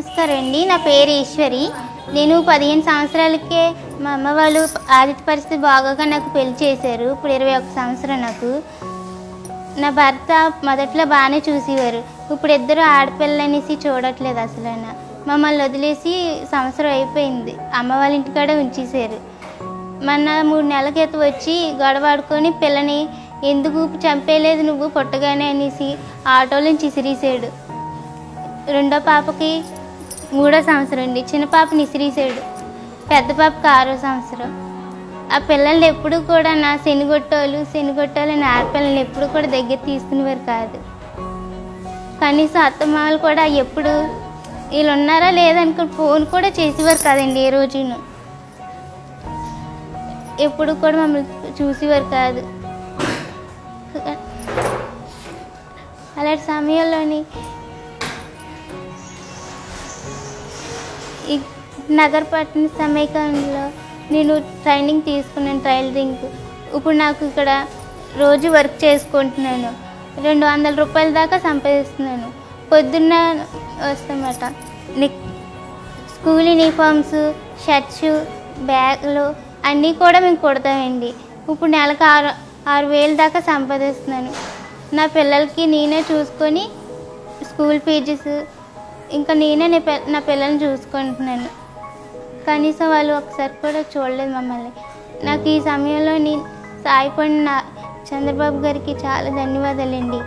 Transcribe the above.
నమస్కారం అండి. నా పేరు ఈశ్వరి. నేను 15 సంవత్సరాలకే మా అమ్మ వాళ్ళు ఆర్థిక పరిస్థితి బాగోక నాకు పెళ్లి చేశారు. ఇప్పుడు 21 సంవత్సరం నాకు. నా భర్త మొదట్లో బాగానే చూసేవారు. ఇప్పుడు ఇద్దరు ఆడపిల్లనేసి చూడట్లేదు అసలైనా. మమ్మల్ని వదిలేసి సంవత్సరం అయిపోయింది. అమ్మ వాళ్ళ ఇంటికాడ ఉంచేశారు. మొన్న 3 నెలల క్రితం వచ్చి గొడవాడుకొని పిల్లని ఎందుకు చంపేయలేదు నువ్వు పుట్టగానే అనేసి ఆటోలో నుంచి విసిరేసాడు. రెండో పాపకి 3వ సంవత్సరం అండి. చిన్న పాపని విసిరేసాడు. పెద్ద పాపకి 6వ సంవత్సరం. ఆ పిల్లల్ని ఎప్పుడు కూడా నా శనిగొట్టోళ్ళు అని ఆడపిల్లల్ని ఎప్పుడు కూడా దగ్గర తీసుకునేవారు కాదు. కనీసం అత్తమామలు కూడా ఎప్పుడు వీళ్ళు ఉన్నారా లేదనుకో ఫోన్ కూడా చేసేవారు కాదండి. ఏ రోజును ఎప్పుడు కూడా మమ్మల్ని చూసేవారు కాదు. అలాంటి సమయంలోని ఈ నగరపట్న సమైక్యంలో నేను ట్రైనింగ్ తీసుకున్నాను, టైలరింగ్. ఇప్పుడు నాకు ఇక్కడ రోజు వర్క్ చేసుకుంటున్నాను. 200 రూపాయల దాకా సంపాదిస్తున్నాను. పొద్దున్న వస్తామట. స్కూల్ యూనిఫామ్స్, షర్ట్స్, బ్యాగులు అన్నీ కూడా మేము కుడతామండి. ఇప్పుడు నెలకు 6,000 దాకా సంపాదిస్తున్నాను. నా పిల్లలకి నేనే చూసుకొని స్కూల్ ఫీజెస్ ఇంకా నేనే నా పిల్లల్ని చూసుకుంటున్నాను. కనీసం వాళ్ళు ఒకసారి కూడా చూడలేదు మమ్మల్ని. నాకు ఈ సమయంలో నేను సాయపడిన చంద్రబాబు గారికి చాలా ధన్యవాదాలండి.